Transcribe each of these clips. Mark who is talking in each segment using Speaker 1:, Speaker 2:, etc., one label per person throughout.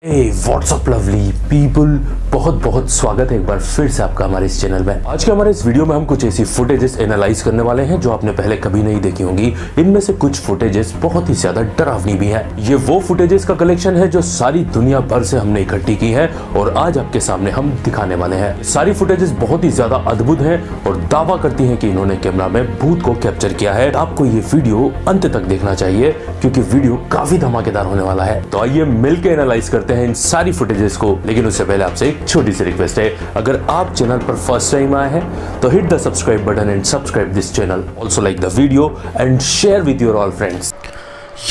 Speaker 1: WhatsApp lovely people, बहुत बहुत स्वागत है एक बार फिर से आपका हमारे इस चैनल में। आज के हमारे इस वीडियो में हम कुछ ऐसी फुटेजेस एनालाइज करने वाले हैं जो आपने पहले कभी नहीं देखी होंगी। इनमें से कुछ फुटेजेस बहुत ही ज्यादा डरावनी भी है। ये वो फुटेजेस का कलेक्शन है जो सारी दुनिया भर से हमने इकट्ठी की है और आज आपके सामने हम दिखाने वाले हैं। सारी फुटेजेस बहुत ही ज्यादा अद्भुत है और दावा करती है कि इन्होंने कैमरा में भूत को कैप्चर किया है। आपको ये वीडियो अंत तक देखना चाहिए क्योंकि वीडियो काफी धमाकेदार होने वाला है। तो आइए मिलकर एनालाइज करते हैं इन सारी फुटेजेस को। लेकिन उससे पहले आपसे एक छोटी सी रिक्वेस्ट है, अगर आप चैनल पर फर्स्ट टाइम आए हैं तो hit the subscribe button and subscribe this channel. Also like the video and share with your all friends.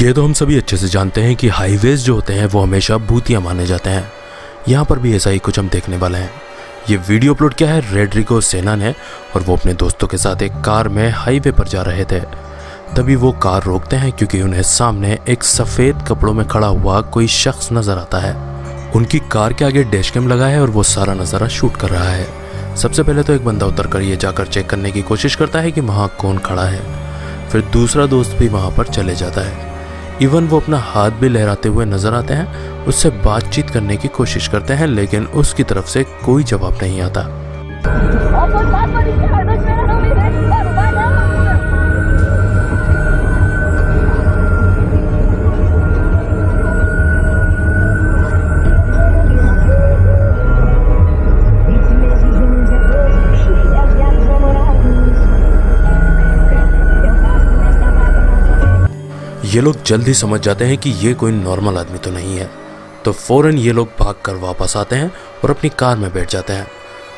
Speaker 2: ये तो हम सभी अच्छे से जानते हैं कि हाईवेज जो होते हैं वो हमेशा भूतिया माने जाते हैं। यहाँ पर भी ऐसा ही कुछ हम देखने वाले हैं। ये वीडियो अपलोड किया है रेड्रिगो सेना ने और वो अपने दोस्तों के साथ एक कार में हाईवे पर जा रहे थे। तभी वो कार रोकते हैं क्योंकि उन्हें सामने एक सफ़ेद कपड़ों में खड़ा हुआ कोई शख्स नज़र आता है। उनकी कार के आगे डैश कैम लगा है और वो सारा नज़ारा शूट कर रहा है। सबसे पहले तो एक बंदा उतर कर ये जाकर चेक करने की कोशिश करता है कि वहाँ कौन खड़ा है। फिर दूसरा दोस्त भी वहाँ पर चले जाता है। इवन वो अपना हाथ भी लहराते हुए नज़र आते हैं। उससे बातचीत करने की कोशिश करते हैं लेकिन उसकी तरफ से कोई जवाब नहीं आता। ये लोग जल्द ही समझ जाते हैं कि ये कोई नॉर्मल आदमी तो नहीं है, तो फौरन ये लोग भागकर वापस आते हैं और अपनी कार में बैठ जाते हैं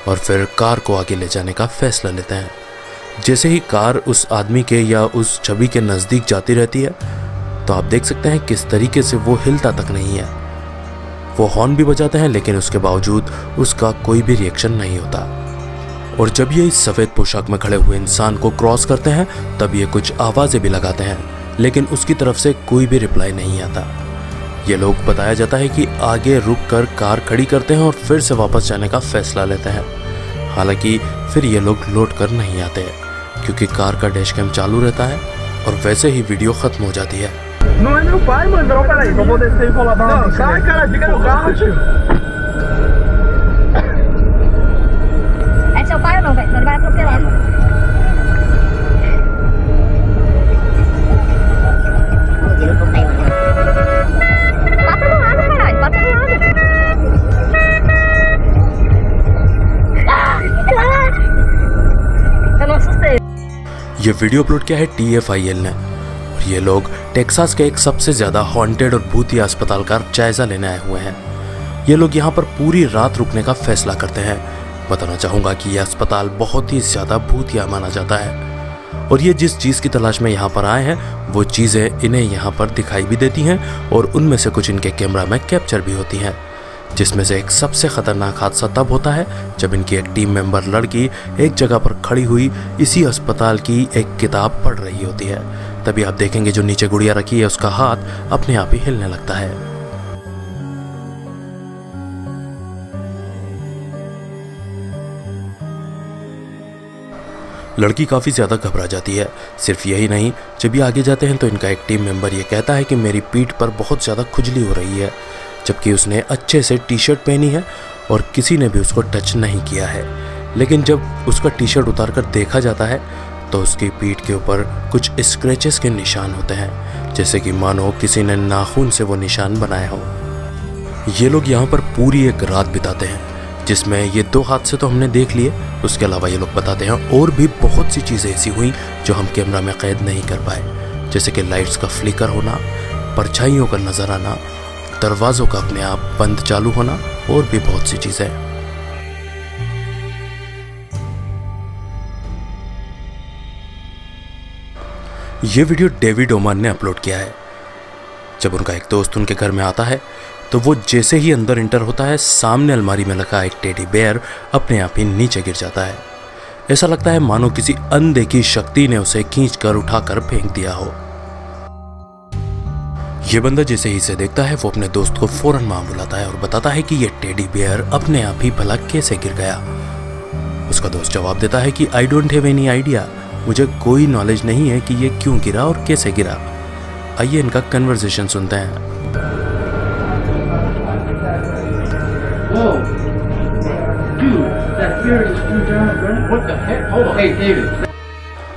Speaker 2: और फिर कार को आगे ले जाने का फैसला लेते हैं। जैसे ही कार उस आदमी के या उस छवि के नज़दीक जाती रहती है तो आप देख सकते हैं किस तरीके से वो हिलता तक नहीं है। वो हॉर्न भी बजाते हैं लेकिन उसके बावजूद उसका कोई भी रिएक्शन नहीं होता। और जब ये इस सफ़ेद पोशाक में खड़े हुए इंसान को क्रॉस करते हैं तब ये कुछ आवाज़ें भी लगाते हैं लेकिन उसकी तरफ से कोई भी रिप्लाई नहीं आता। ये लोग बताया जाता है कि आगे रुककर कार खड़ी करते हैं और फिर से वापस जाने का फैसला लेते हैं। हालांकि फिर ये लोग लौट कर नहीं आते क्योंकि कार का डैश कैम चालू रहता है और वैसे ही वीडियो खत्म हो जाती है। ये वीडियो अपलोड किया है TFIL ने और ये लोग टेक्सास के एक सबसे ज़्यादा हॉन्टेड और भूतिया अस्पताल का जायज़ा लेने आए हुए हैं। ये लोग यहाँ पर पूरी रात रुकने का फैसला करते हैं। बताना चाहूँगा कि यह अस्पताल बहुत ही ज़्यादा भूतिया माना जाता है और ये जिस चीज़ की तलाश में यहाँ पर आए हैं वो चीज़ें इन्हें यहाँ पर दिखाई भी देती हैं और उनमें से कुछ इनके कैमरा में कैप्चर भी होती हैं। जिसमें से एक सबसे खतरनाक हादसा तब होता है जब इनकी एक टीम मेंबर लड़की एक जगह पर खड़ी हुई इसी अस्पताल की एक किताब पढ़ रही होती है। तभी आप देखेंगे जो नीचे गुड़िया रखी है उसका हाथ अपने आप ही हिलने लगता है। लड़की काफ़ी ज़्यादा घबरा जाती है। सिर्फ यही नहीं, जब ये आगे जाते हैं तो इनका एक टीम मेंबर ये कहता है कि मेरी पीठ पर बहुत ज़्यादा खुजली हो रही है, जबकि उसने अच्छे से टी शर्ट पहनी है और किसी ने भी उसको टच नहीं किया है। लेकिन जब उसका टी शर्ट उतार कर देखा जाता है तो उसकी पीठ के ऊपर कुछ स्क्रैचेस के निशान होते हैं, जैसे कि मानो किसी ने नाखून से वो निशान बनाए हो। ये लोग यहाँ पर पूरी एक रात बिताते हैं जिसमें ये 2 हादसे तो हमने देख लिए। उसके अलावा ये लोग बताते हैं और भी बहुत सी चीज़ें ऐसी हुई जो हम कैमरा में कैद नहीं कर पाए, जैसे कि लाइट्स का फ्लिकर होना, परछाइयों का नज़र आना, दरवाज़ों का अपने आप बंद चालू होना और भी बहुत सी चीज़ें। ये वीडियो डेविड ओमान ने अपलोड किया है। जब उनका एक दोस्त उनके घर में आता है तो वो जैसे ही अंदर इंटर होता है सामने अलमारी में रखा एक टेडी बेयर अपने आप ही नीचे गिर जाता है। ऐसा लगता है मानो किसी अनदेखी शक्ति ने उसे खींचकर उठाकर फेंक दिया हो। ये बंदा जैसे ही इसे देखता है वो अपने दोस्त को फौरन वहां बुलाता है और बताता है कि ये टेडी बेयर अपने आप ही भला कैसे गिर गया। उसका दोस्त जवाब देता है कि I don't have any idea, मुझे कोई नॉलेज नहीं है कि ये क्यों गिरा और कैसे गिरा। आइए इनका कन्वर्सेशन सुनते हैं।
Speaker 3: Whoa. Dude, that beard is too down, bro. What the heck? Hold on. Hey, David.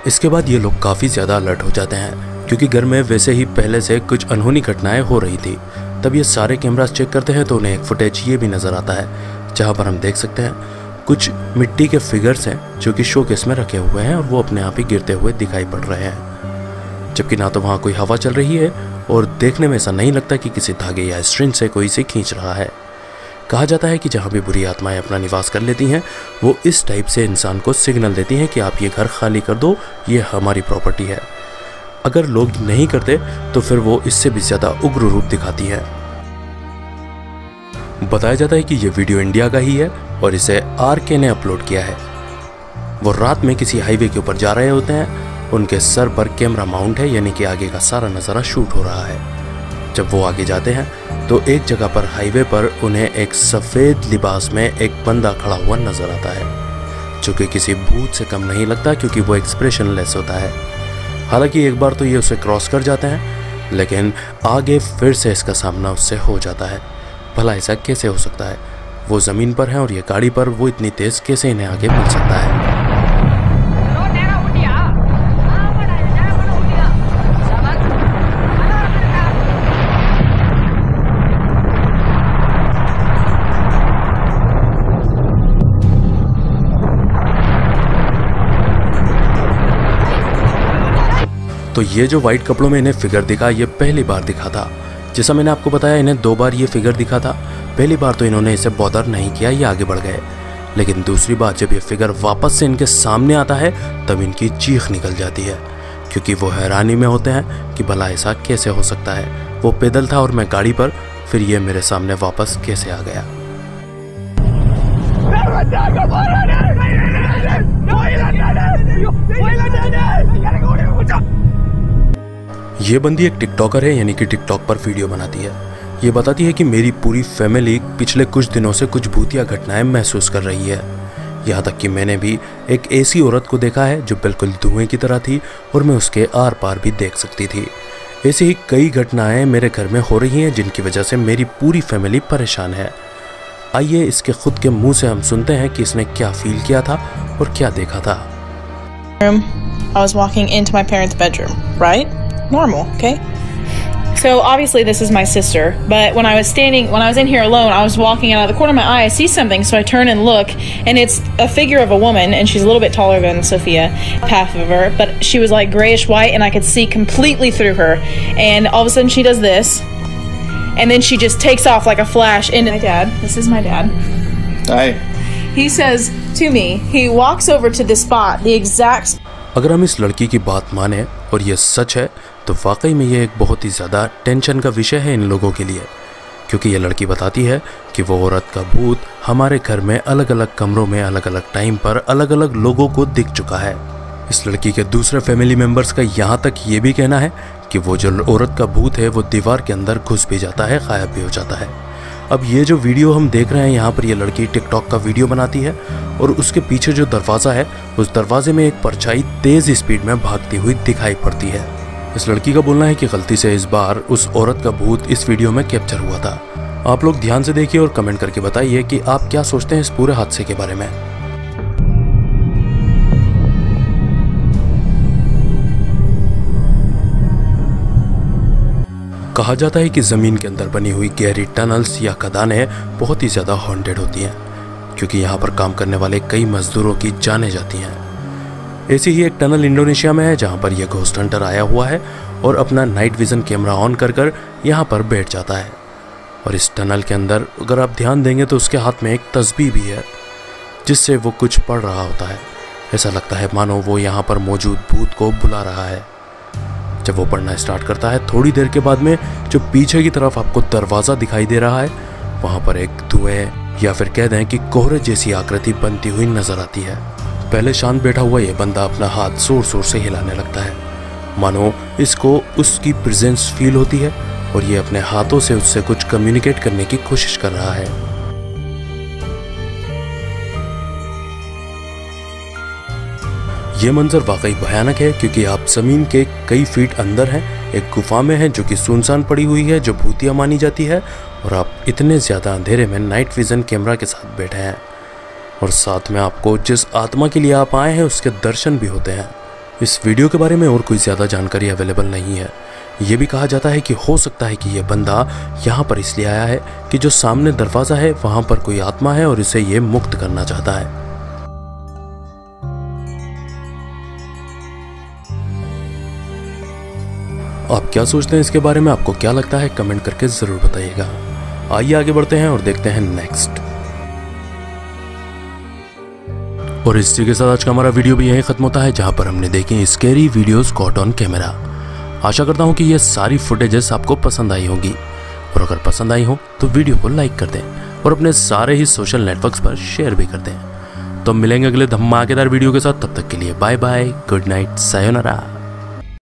Speaker 2: इसके बाद ये लोग काफ़ी ज़्यादा अलर्ट हो जाते हैं क्योंकि घर में वैसे ही पहले से कुछ अनहोनी घटनाएं हो रही थी। तब ये सारे कैमरास चेक करते हैं तो उन्हें एक फुटेज ये भी नज़र आता है जहाँ पर हम देख सकते हैं कुछ मिट्टी के फिगर्स हैं जो कि शोकेस में रखे हुए हैं और वो अपने आप ही गिरते हुए दिखाई पड़ रहे हैं, जबकि ना तो वहाँ कोई हवा चल रही है और देखने में ऐसा नहीं लगता कि किसी धागे या स्ट्रिंग से कोई इसे खींच रहा है। कहा जाता है कि जहाँ भी बुरी आत्माएं अपना निवास कर लेती हैं वो इस टाइप से इंसान को सिग्नल देती हैं कि आप ये घर खाली कर दो, ये हमारी प्रॉपर्टी है। अगर लोग नहीं करते तो फिर वो इससे भी ज़्यादा उग्र रूप दिखाती हैं। बताया जाता है कि ये वीडियो इंडिया का ही है और इसे RK ने अपलोड किया है। वो रात में किसी हाईवे के ऊपर जा रहे होते हैं, उनके सर पर कैमरा माउंट है यानी कि आगे का सारा नज़ारा शूट हो रहा है। जब वो आगे जाते हैं तो एक जगह पर हाईवे पर उन्हें एक सफ़ेद लिबास में एक बंदा खड़ा हुआ नजर आता है जो कि किसी भूत से कम नहीं लगता क्योंकि वो एक्सप्रेशनलेस होता है। हालांकि एक बार तो ये उसे क्रॉस कर जाते हैं लेकिन आगे फिर से इसका सामना उससे हो जाता है। भला ऐसा कैसे हो सकता है? वो ज़मीन पर है और ये गाड़ी पर, वो इतनी तेज़ कैसे इन्हें आगे मिल सकता है? तो ये जो वाइट कपड़ों में इन्हें फिगर दिखा ये पहली बार दिखा था। जैसा मैंने आपको बताया इन्हें 2 बार ये फिगर दिखा था। पहली बार तो इन्होंने इसे बॉदर नहीं किया, ये आगे बढ़ गए, लेकिन दूसरी बार जब ये फिगर वापस से इनके सामने आता है तब इनकी चीख निकल जाती है क्योंकि वो हैरानी में होते हैं कि भला ऐसा कैसे हो सकता है। वो पैदल था और मैं गाड़ी पर, फिर ये मेरे सामने वापस कैसे आ गया। ये बंदी एक टिकटॉकर है यानी कि टिकटॉक पर वीडियो बनाती है। ये बताती है कि मेरी पूरी फैमिली पिछले कुछ दिनों से कुछ भूतिया घटनाएं महसूस कर रही है। यहाँ तक कि मैंने भी एक ऐसी औरत को देखा है जो बिल्कुल धुएं की तरह थी और मैं उसके आर पार भी देख सकती थी। ऐसी ही कई घटनाएं मेरे घर में हो रही हैं जिनकी वजह से मेरी पूरी फैमिली परेशान है। आइए इसके खुद के मुंह से हम सुनते हैं कि इसने क्या फील किया था और क्या देखा था।
Speaker 4: I was walking into my parents' bedroom, right? Normal, okay? So obviously this is my sister, but when I was in here alone, I was walking out of the corner of my eye, I see something, so I turn and look, and it's a figure of a woman, and she's a little bit taller than Sophia, half of her, but she was like grayish white, and I could see completely through her, and all of a sudden she does this, and then she just takes off like a flash, and my dad, this is my dad.
Speaker 5: Hi.
Speaker 4: He says to me, he walks over to the spot, the exact
Speaker 2: अगर हम इस लड़की की बात माने और ये सच है तो वाकई में ये एक बहुत ही ज़्यादा टेंशन का विषय है इन लोगों के लिए, क्योंकि ये लड़की बताती है कि वो औरत का भूत हमारे घर में अलग अलग कमरों में अलग अलग टाइम पर अलग अलग लोगों को दिख चुका है। इस लड़की के दूसरे फैमिली मेम्बर्स का यहाँ तक ये भी कहना है कि वो जो औरत का भूत है वो दीवार के अंदर घुस भी जाता है, गायब भी हो जाता है। अब ये जो वीडियो हम देख रहे हैं यहाँ पर ये लड़की टिकटॉक का वीडियो बनाती है और उसके पीछे जो दरवाज़ा है उस दरवाजे में एक परछाई तेज़ स्पीड में भागती हुई दिखाई पड़ती है। इस लड़की का बोलना है कि गलती से इस बार उस औरत का भूत इस वीडियो में कैप्चर हुआ था। आप लोग ध्यान से देखिए और कमेंट करके बताइए कि आप क्या सोचते हैं इस पूरे हादसे के बारे में। कहा जाता है कि ज़मीन के अंदर बनी हुई गहरी टनल्स या खदानें बहुत ही ज़्यादा हॉन्टेड होती हैं क्योंकि यहाँ पर काम करने वाले कई मजदूरों की जानें जाती हैं। ऐसी ही एक टनल इंडोनेशिया में है जहाँ पर यह घोस्ट हंटर आया हुआ है और अपना नाइट विज़न कैमरा ऑन कर यहाँ पर बैठ जाता है। और इस टनल के अंदर अगर आप ध्यान देंगे तो उसके हाथ में एक तस्बीह भी है जिससे वो कुछ पढ़ रहा होता है। ऐसा लगता है मानो वो यहाँ पर मौजूद भूत को बुला रहा है। जब वो पढ़ना स्टार्ट करता है थोड़ी देर के बाद में जो पीछे की तरफ आपको दरवाज़ा दिखाई दे रहा है वहाँ पर एक धुएं या फिर कह दें कि कोहरे जैसी आकृति बनती हुई नजर आती है। पहले शांत बैठा हुआ ये बंदा अपना हाथ जोर जोर से हिलाने लगता है मानो इसको उसकी प्रेजेंस फील होती है और ये अपने हाथों से उससे कुछ कम्युनिकेट करने की कोशिश कर रहा है। ये मंजर वाकई भयानक है क्योंकि आप ज़मीन के कई फीट अंदर हैं एक गुफा में हैं जो कि सुनसान पड़ी हुई है, जो भूतिया मानी जाती है, और आप इतने ज़्यादा अंधेरे में नाइट विजन कैमरा के साथ बैठे हैं और साथ में आपको जिस आत्मा के लिए आप आए हैं उसके दर्शन भी होते हैं। इस वीडियो के बारे में और कोई ज़्यादा जानकारी अवेलेबल नहीं है। ये भी कहा जाता है कि हो सकता है कि ये बंदा यहाँ पर इसलिए आया है कि जो सामने दरवाज़ा है वहाँ पर कोई आत्मा है और इसे ये मुक्त करना चाहता है। आप क्या सोचते हैं इसके बारे में, आपको क्या लगता है, कमेंट करके ज़रूर बताइएगा। आइए आगे बढ़ते हैं और देखते हैं नेक्स्ट। और इसी के साथ आज का हमारा वीडियो भी यहीं खत्म होता है, जहां पर हमने देखी scary videos caught on camera. आशा करता हूं कि ये सारी फुटेजेस आपको पसंद आई होंगी, और अगर पसंद आई हो तो वीडियो को लाइक कर दें और अपने सारे ही सोशल नेटवर्क्स पर शेयर भी कर दें। तो मिलेंगे अगले धमाकेदार वीडियो के साथ, तब तक के लिए bye bye, good night, sayonara.